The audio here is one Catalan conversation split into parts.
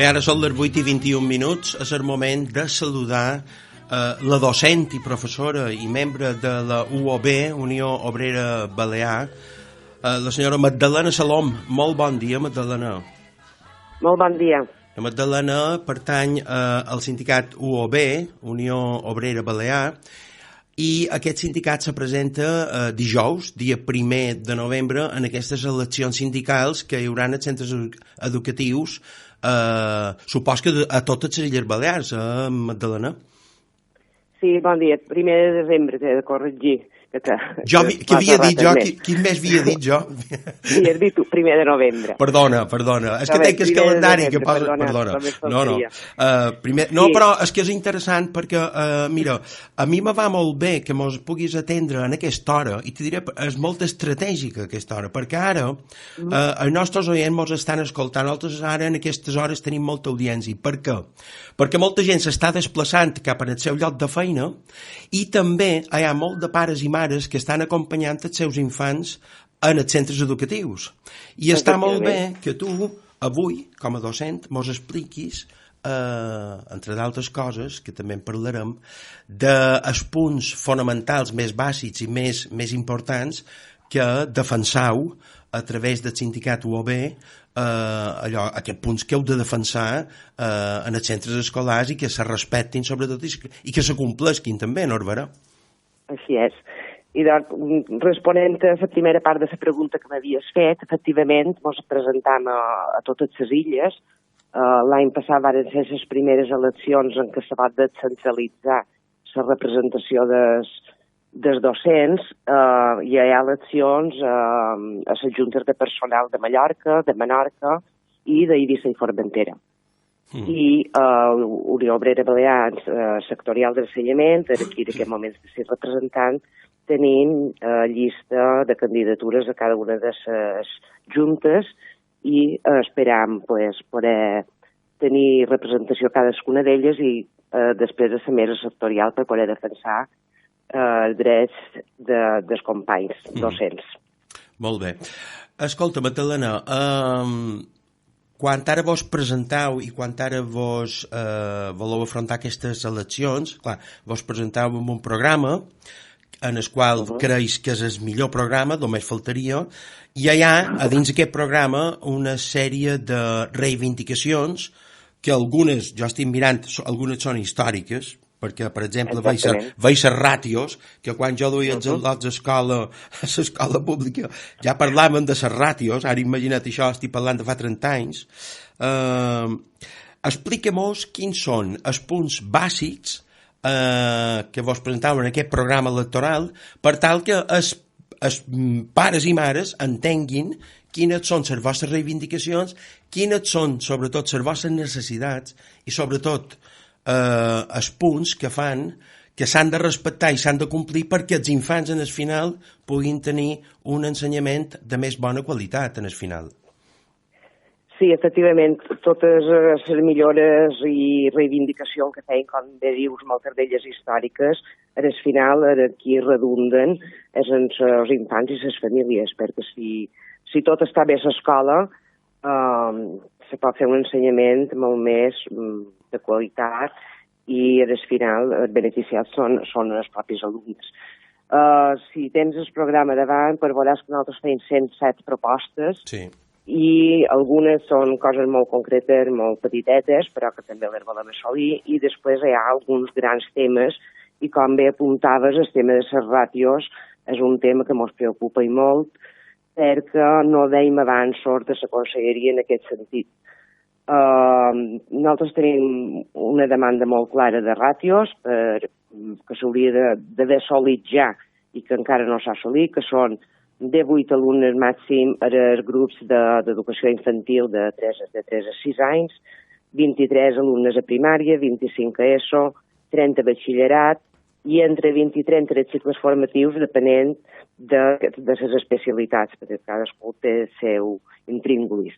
Bé, ara són les 8:21. És el moment de saludar la docent i professora i membre de la UOB, Unió Obrera Balear, la senyora Magdalena Salom. Molt bon dia, Magdalena. Molt bon dia. La Magdalena pertany al sindicat UOB, Unió Obrera Balear, i aquest sindicat se presenta dijous, dia 1 de novembre, en aquestes eleccions sindicals que hi haurà als centres educatius, supos que a totes les Illes Balears, Magdalena? Sí, bon dia. 1 de desembre, t'he de corregir. Jo, què havia dit jo? Quin mes havia dit jo? Sí, has dit 1 de novembre. Perdona. És que tenc el calendari que posa... Perdona. No, però és que és interessant perquè, mira, a mi me va molt bé que mos puguis atendre en aquesta hora, i te diré, és molt estratègica aquesta hora, perquè ara els nostres oients mos estan escoltant. Nosaltres ara en aquestes hores tenim molta audiència. Per què? Perquè molta gent s'està desplaçant cap al seu lloc de feina i també hi ha molt de pares i mares que estan acompanyant els seus infants en els centres educatius. I està molt bé que tu, avui, com a docent, mos expliquis, entre d'altres coses, que també en parlarem, dels punts fonamentals més bàsics i més importants que defensau a través del sindicat UOB, aquests punts que heu de defensar en els centres escolars i que se respectin sobretot i que se complesquin també, no, Barbara? Així és. I doncs, responent a la primera part de la pregunta que m'havies fet, efectivament, ens presentam a totes les illes. L'any passat van ser les primeres eleccions en què se va descentralitzar la representació dels docents. Hi ha eleccions a les juntes de personal de Mallorca, de Menorca i d'Eivissa i Formentera. I Unió Obrera Balear sectorial d'ensenyament, aquí en aquest moment de ser representant, tenim llista de candidatures a cada una de les juntes i esperam poder tenir representació a cadascuna d'elles i després de la mesa sectorial per poder defensar els drets dels companys docents. Molt bé. Escolta, Magdalena, quan ara vos presentau i quan ara vos voleu afrontar aquestes eleccions, clar, vos presentau amb un programa en el qual creus que és el millor programa, només faltaria, i hi ha, a dins d'aquest programa, una sèrie de reivindicacions que algunes, jo estic mirant, algunes són històriques, perquè, per exemple, veig les ràtios, que quan jo duia els al·lots a l'escola pública ja parlaven de les ràtios, ara imagina't això, estic parlant de fa 30 anys. Explica-mos quins són els punts bàsics que vos presentaven en aquest programa electoral per tal que els pares i mares entenguin quines són les vostres reivindicacions, quines són, sobretot, les vostres necessitats i, sobretot, els punts que fan que s'han de respectar i s'han de complir perquè els infants en el final puguin tenir un ensenyament de més bona qualitat en el final. Sí, efectivament, totes les millores i reivindicacions que feien, com bé dius, moltes d'elles històriques, al final aquí redunden en els infants i les famílies, perquè si tot està bé a l'escola, se pot fer un ensenyament molt més de qualitat i al final els beneficiats són els propis alumnes. Si tens el programa davant, veuràs que nosaltres tenim 107 propostes i algunes són coses molt concretes, molt petitetes, però que també les volem assolir, i després hi ha alguns grans temes, i com bé apuntaves, el tema de les ràtios és un tema que ens preocupa i molt, perquè no veiem avanços de la conselleria en aquest sentit. Nosaltres tenim una demanda molt clara de ràtios que s'hauria d'haver assolit ja i que encara no s'ha assolit, que són de 8 alumnes màxim als grups d'educació infantil de 3 a 6 anys, 23 alumnes a primària, 25 a ESO, 30 a batxillerat i entre 20 i 30 els cicles formatius depenent de les especialitats, perquè cadascú té el seu intríngulis.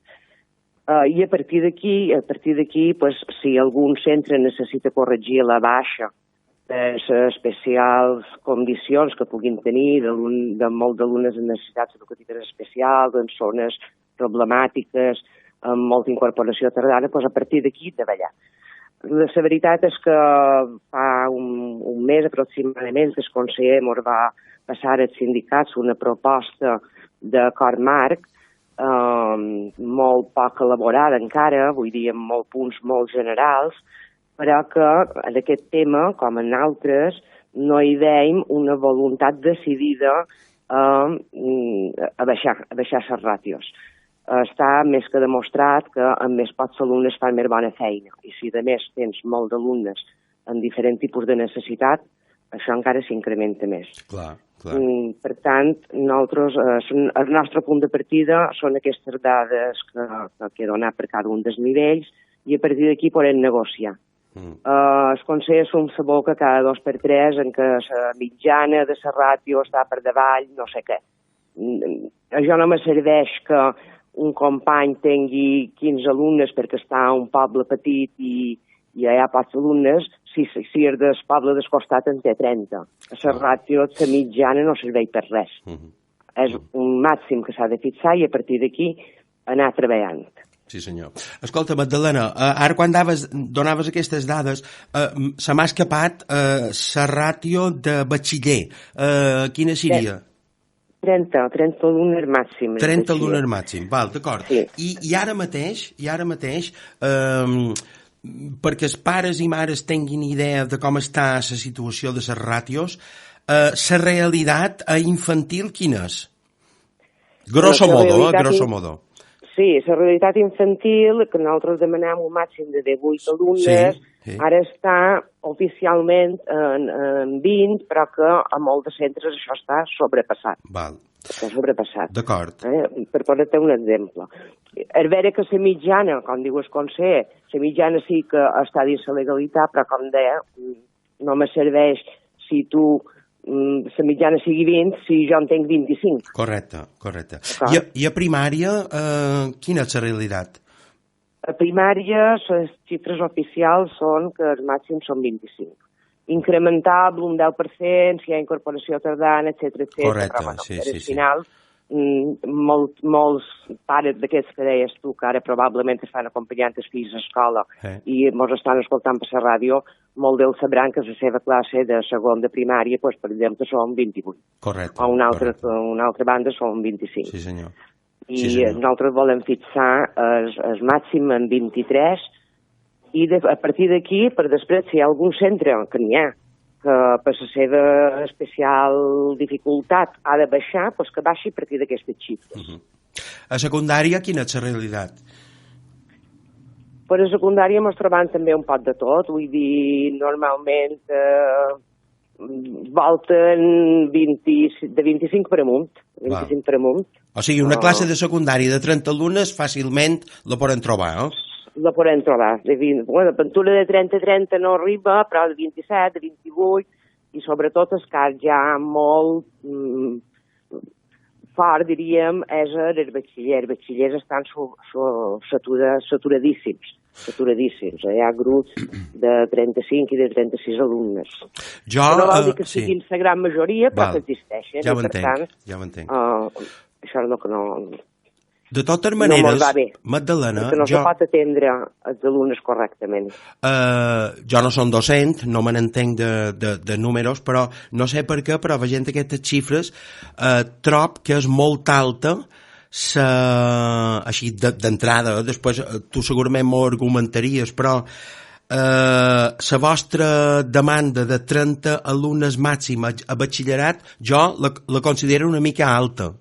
I a partir d'aquí, si algun centre necessita corregir la baixa les especials condicions que puguin tenir de molt d'alumnes amb necessitats educatives especials, en zones problemàtiques, amb molta incorporació tardana, doncs a partir d'aquí treballar. La veritat és que fa un mes aproximadament que el conseller ens va passar als sindicats una proposta d'acord marc molt poc elaborada encara, vull dir, amb molts punts molt generals, però que en aquest tema, com en altres, no hi veiem una voluntat decidida a baixar les ràtios. Està més que demostrat que amb més pocs alumnes fan més bona feina. I si a més tens molt d'alumnes amb diferents tipus de necessitat, això encara s'incrementa més. Clar. Per tant, nosaltres, el nostre punt de partida són aquestes dades que he donat per cada un dels nivells i a partir d'aquí podem negociar. El conseller som sabó que cada 2 per 3 en què la mitjana de la ràtio està per davall, no sé què. Això no me serveix que un company tingui 15 alumnes perquè està a un poble petit i hi ha pocs alumnes, si és del poble del costat en té 30. La ràtio, la mitjana, no serveix per res. És un màxim que s'ha de fixar i a partir d'aquí anar treballant. Sí, senyor. Escolta, Magdalena, ara quan donaves aquestes dades, se m'ha escapat la ràtio de batxiller. Quina seria? 30 alumnes màxim. 30 alumnes màxim, val, d'acord. Sí. I ara mateix, perquè els pares i mares tinguin idea de com està la situació de les ràtios, la realitat infantil quina és? Grosso modo. Sí, la realitat infantil, que nosaltres demanem un màxim de 18 alumnes, sí. Ara està oficialment en 20, però que a molts de centres això està sobrepassat. Val. Està sobrepassat. D'acord. Per posar-te un exemple. És vera que la mitjana, com diu el conseller, la mitjana sí que està dins la legalitat, però com deia, no me serveix si tu la mitjana sigui 20 si jo en tenc 25. Correcte. I a primària, quina és la realitat? A primària, les xifres oficials són que els màxims són 25. Incrementable un 10%, si hi ha incorporació tardana, etc. Correcte, però, sí. Al final, molts pares d'aquests que deies tu, que ara probablement estan acompanyant els fills a escola i ens estan escoltant per la ràdio, molt d'ells sabran que la seva classe de segon de primària, doncs, per exemple, són 28. Correcte. O una altra banda són 25. Sí, senyor. I nosaltres volem fixar el màxim en 23 i a partir d'aquí, per després, si hi ha algun centre que n'hi ha, que per la seva especial dificultat ha de baixar, doncs que baixi a partir d'aquestes xifres. A secundària, quina és la realitat? Per a secundària ens trobem també un pot de tot, vull dir, normalment volten de 25 per amunt. 25 per amunt. O sigui, una classe de secundària de 30 alumnes fàcilment la poden trobar, no? La podem trobar. La pintura de 30-30 no arriba, però de 27, de 28, i sobretot el cas ja molt fort, diríem, és el batxiller. Els batxillers estan saturadíssims. Hi ha grups de 35 i de 36 alumnes. No vol dir que siguin la gran majoria, però que existeixen. Ja ho entenc. Això és el que no... De totes maneres, Magdalena... Que no se pot atendre els alumnes correctament. Jo no som docent, no me n'entenc de números, però no sé per què, però veient aquestes xifres, trob que és molt alta, així d'entrada, després tu segurament m'ho argumentaries, però la vostra demanda de 30 alumnes màxim a batxillerat, jo la considero una mica alta,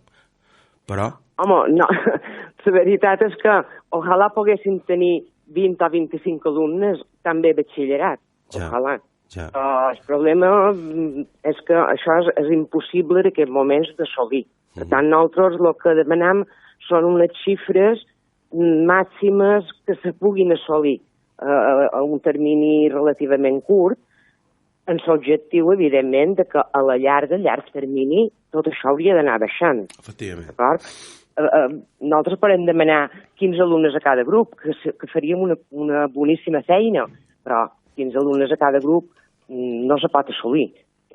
però... Home, no, la veritat és que ojalà poguéssim tenir 20 o 25 alumnes també batxillerat, ojalà. Ja. El problema és que això és impossible en aquests moments d'assolir. Per tant, nosaltres el que demanem són unes xifres màximes que se puguin assolir a un termini relativament curt, en l'objectiu, evidentment, de que a llarg termini, tot això hauria d'anar baixant. Efectivament. D'acord? Nosaltres podem demanar 15 alumnes a cada grup, que faríem una boníssima feina, però 15 alumnes a cada grup no se pot assolir.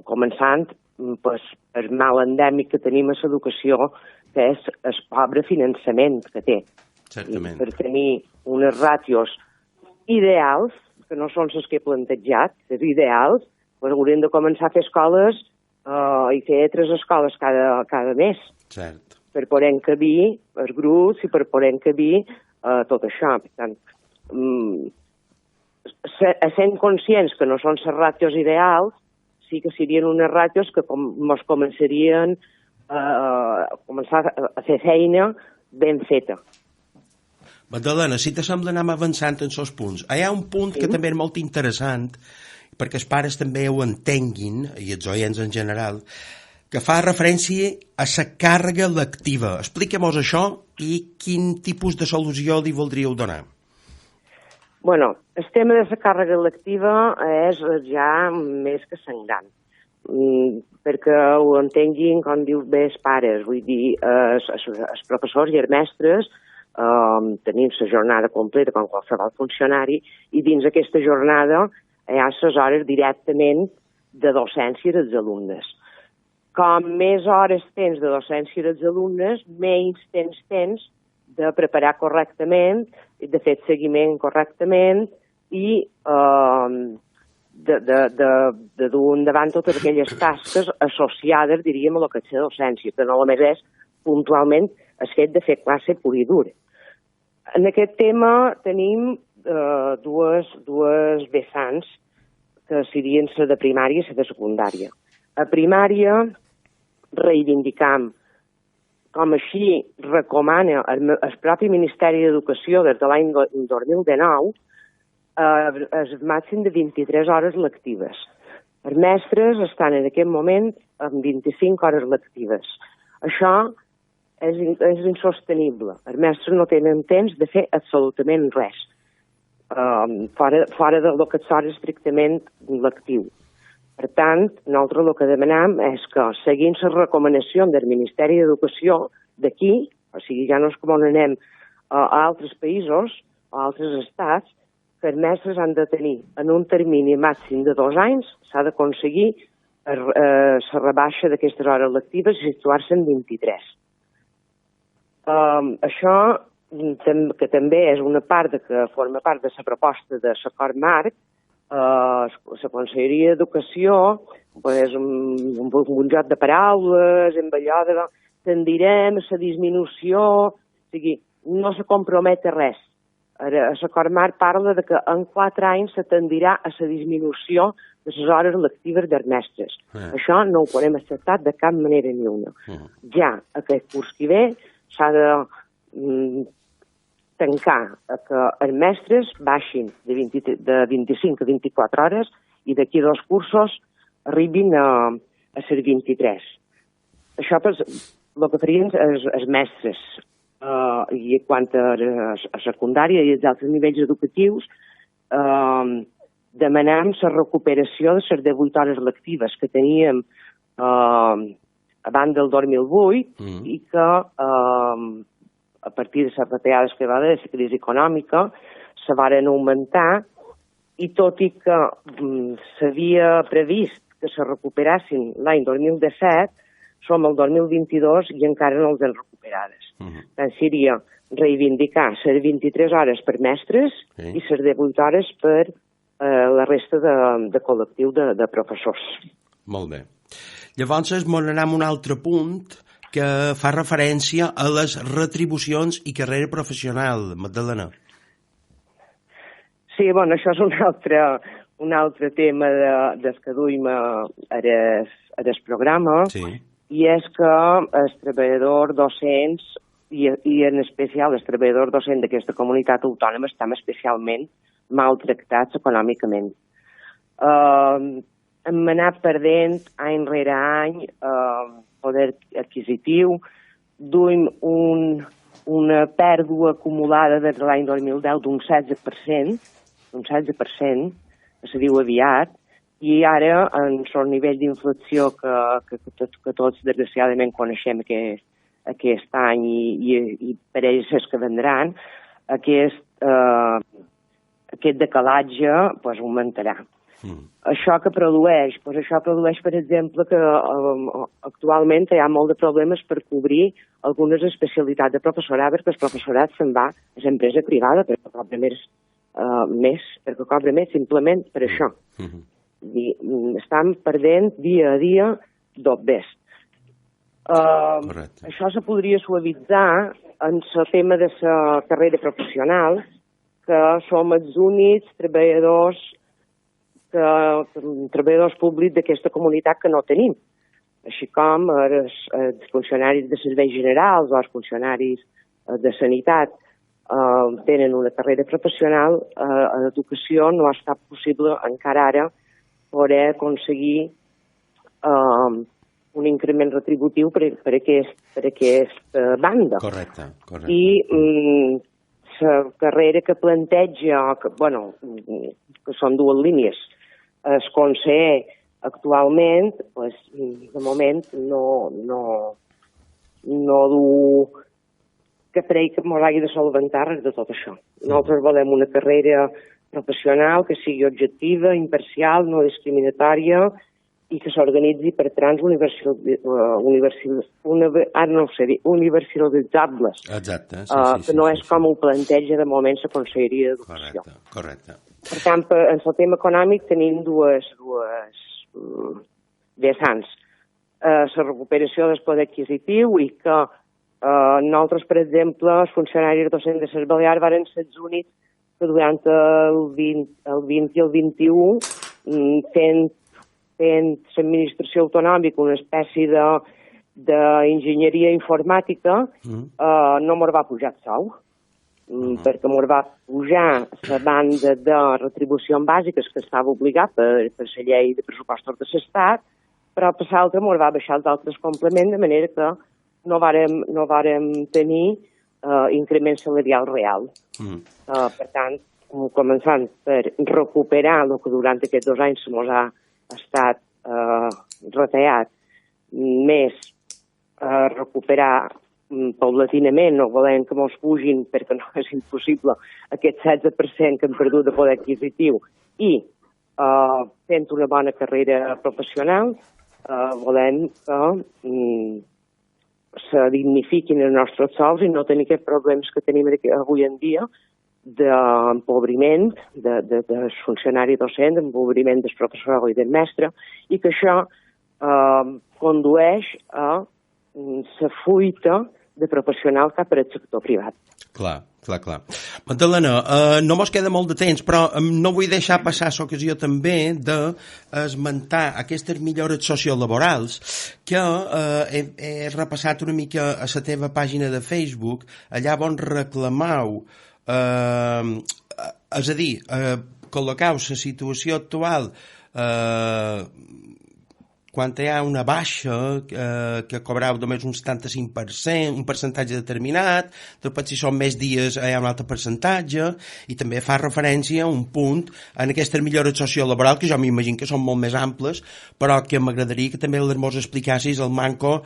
Començant el mal endèmic que tenim a l'educació, que és el pobre finançament que té. per tenir unes ràtios ideals, que no són les que he plantejat, les ideals, doncs hauríem de començar a fer escoles i fer 3 escoles cada mes. Cert. Per poder encabir els grups i per poder encabir tot això. Per tant, sent conscients que no són les ràtios ideals, sí que serien unes ràtios que ens començarien començar a fer feina ben feta. Magdalena, si te sembla anem avançant en els punts. Hi ha un punt que també és molt interessant, perquè els pares també ho entenguin, i els oients en general, que fa referència a la càrrega lectiva. Expliquem-nos això i quin tipus de solució li voldríeu donar. Bueno, el tema de la càrrega lectiva és ja més que sangrant, perquè ho entenguin, com dius bé, els pares, vull dir, els professors i els mestres tenim la jornada completa com qualsevol funcionari i dins aquesta jornada hi ha les hores directament de docència dels alumnes. Com més hores tens de docència dels alumnes, menys temps tens de preparar correctament, de fer seguiment correctament i de dur endavant totes aquelles tasques associades, diríem, a el que és la docència, que no només és puntualment el fet de fer classe pura i dura. En aquest tema tenim dues vessants, que serien la de primària i la de secundària. A primària reivindicam, com així recomana el propi Ministeri d'Educació des de l'any 2019, el màxim de 23 hores lectives. Els mestres estan en aquest moment amb 25 hores lectives. Això és insostenible. Els mestres no tenen temps de fer absolutament res, fora del que és estrictament lectiu. Per tant, nosaltres el que demanem és que, seguint la recomanació del Ministeri d'Educació d'aquí, o sigui, ja no és com on anem a altres països o a altres estats, que els mestres han de tenir, en un termini màxim de 2 anys, s'ha d'aconseguir la rebaixa d'aquestes hores lectives i situar-se en 23. Això, que també és una part que forma part de la proposta de l'acord marc, la Conselleria d'Educació és un joc de paraules, amb allò de tendirem a la disminució, o sigui, no se compromet a res. L'acord marc parla de que en 4 anys se tendirà a la disminució de les hores lectives dels mestres. Això no ho podem acceptar de cap manera ni una. Ja aquest curs que ve s'ha de tancar que els mestres baixin de 25 a 24 hores i d'aquí 2 cursos arribin a ser 23. Això el que farien els mestres. I quant a secundària i als altres nivells educatius, demanem la recuperació de les 18 hores lectives que teníem abans del 2008 i que a partir de les retallades que va haver de la crisi econòmica se varen augmentar i tot i que s'havia previst que se recuperassin l'any 2017, som el 2022 i encara no els hem recuperades. Tant seria reivindicar les 23 hores per mestres i les 18 hores per la resta de col·lectiu de professors. Molt bé. Llavors, anem a un altre punt que fa referència a les retribucions i carrera professional, Magdalena. Sí, bueno, això és un altre tema des que duim al programa, i és que els treballadors docents, i en especial els treballadors docents d'aquesta comunitat autònoma, estan especialment maltractats econòmicament. Hem anat perdent any rere any poder adquisitiu, duim una pèrdua acumulada des de l'any 2010 d'un 16%, que se diu aviat, i ara, en el nivell d'inflació que tots desgraciadament coneixem aquest any i per ells els que vendran, aquest decalatge augmentarà. Això que produeix? Doncs això produeix, per exemple, que actualment hi ha molt de problemes per cobrir algunes especialitats de professorat, perquè el professorat se'n va a l'empresa privada perquè cobra més, simplement per això. Estan perdent dia a dia dobbers. Això se podria suavitzar en el tema de la carrera professional, que som els únics treballadors públics d'aquesta comunitat que no tenim, així com els funcionaris de serveis generals o els funcionaris de sanitat tenen una carrera professional. A l'educació no ha estat possible encara ara poder aconseguir un increment retributiu per aquesta banda. Correcte. I la carrera que planteja, que són dues línies, el conseller actualment, de moment, no du que crec que ens hagi de solventar res de tot això. Nosaltres volem una carrera professional que sigui objectiva, imparcial, no discriminatòria i que s'organitzi per trams universalitzables. Exacte. Que no és com ho planteja de moment la Conselleria d'Educació. Correcte. Per tant, en el tema econòmic tenim dues vessants. La recuperació del poder adquisitiu i que nosaltres, per exemple, els funcionaris docents de les Balears varen ser els únics que durant el 20 i el 21, fent l'administració autonòmica una espècie d'enginyeria informàtica, no ens va pujar el sou. Perquè ens va pujar la banda de retribucions bàsiques que estava obligat per la llei de pressupostos de l'Estat, però per l'altra ens va baixar els altres complements, de manera que no vàrem tenir increment salarial real. Per tant, començant per recuperar el que durant aquests 2 anys ens ha estat retallat, més recuperar paulatinament, no volem que ens pugin perquè no és impossible aquest 16% que hem perdut de poder adquisitiu i fent una bona carrera professional volem que se dignifiquin els nostres sous i no tenir aquests problemes que tenim avui en dia d'empobriment dels funcionaris docents, d'empobriment del professor i del mestre, i que això condueix a la fuita de professional cap al sector privat. Clar. Magdalena, no mos queda molt de temps, però no vull deixar passar l'ocasió també d'esmentar aquestes millores sociolaborals que he repassat una mica a la teva pàgina de Facebook, allà on reclamau, és a dir, col·locau la situació actual quan hi ha una baixa que cobrau només un 75%, un percentatge determinat, després si són més dies hi ha un altre percentatge, i també fa referència a un punt en aquestes millores sociolaborals que jo m'imagino que són molt més amples, però que m'agradaria que també les mos explicassis el manco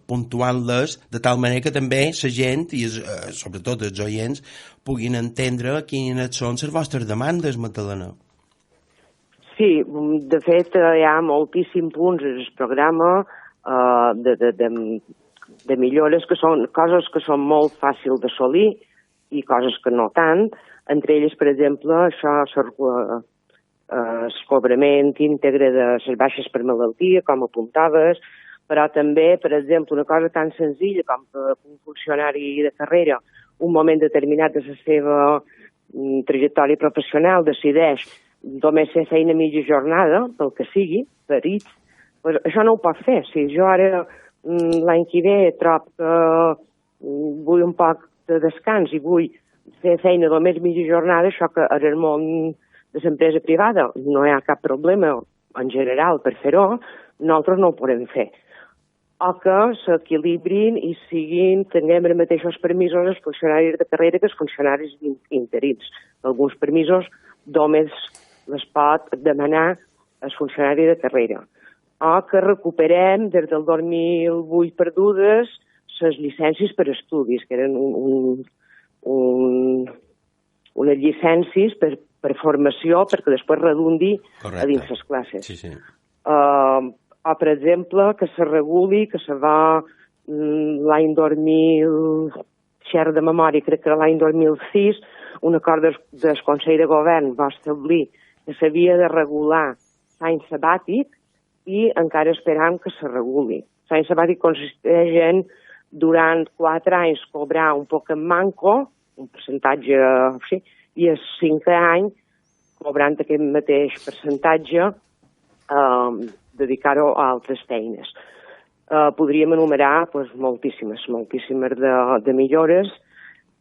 puntuant-les, de tal manera que també la gent, i sobretot els oients, puguin entendre quines són les vostres demandes, Magdalena. Sí, de fet hi ha moltíssims punts en el programa de millores que són coses que són molt fàcils d'assolir i coses que no tant. Entre elles, per exemple, això el cobrament íntegre de les baixes per malaltia, com apuntaves, però també, per exemple, una cosa tan senzilla com que un funcionari de carrera, un moment determinat de la seva trajectòria professional, decideix només fer feina mitja jornada, pel que sigui, per ells, pues això no ho pot fer. Si jo ara l'any que ve trob que vull un poc de descans i vull fer feina només mitja jornada, això que en el món de l'empresa privada no hi ha cap problema en general per fer-ho, nosaltres no ho podem fer. O que s'equilibrin i tinguem els mateixos permisos els funcionaris de carrera que els funcionaris interins. Alguns permisos només les pot demanar el funcionari de carrera. O que recuperem des del 2008 perdudes les llicències per estudis, que eren unes llicències per per formació, perquè després redundi a dins les classes. Sí, sí. O, per exemple, que se reguli, que se va l'any 2000, xer de memòria, crec que l'any 2006, un acord del Consell de Govern va establir que s'havia de regular l'any sabàtic i encara esperam que se reguli. L'any sabàtic consisteix en, durant 4 anys, cobrar un poc en manco, un percentatge així, i el 5è any, cobrant aquest mateix percentatge, dedicar-ho a altres feines. Podríem enumerar moltíssimes de millores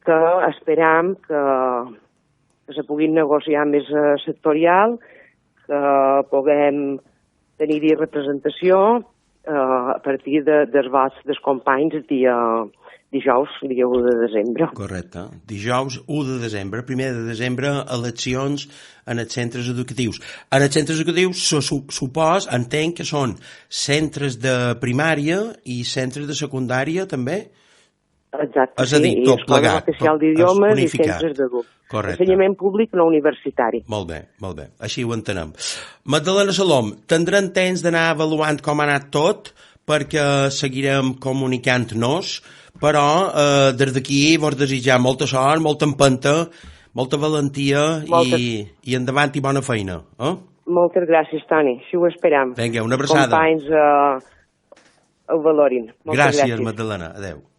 que esperam que se puguin negociar més sectorial, que puguem tenir-hi representació a partir dels vots dels companys dijous, dia 1 de desembre. Correcte. Dijous 1 de desembre, 1 de desembre, eleccions en els centres educatius. En els centres educatius, entenc que són centres de primària i centres de secundària, també? Exacte, és a dir, tot plegat. Oficial d'idiomes i centres d'adults. Correcte. Ensenyament públic no universitari. Molt bé. Així ho entenem. Magdalena Salom, tindrem temps d'anar avaluant com ha anat tot, perquè seguirem comunicant-nos, però des d'aquí vos desitjar molta sort, molta empenta, molta valentia i endavant i bona feina. Moltes gràcies, Toni. Així ho esperam. Vinga, una abraçada. Companys ho valorin. Gràcies, Magdalena. Adéu.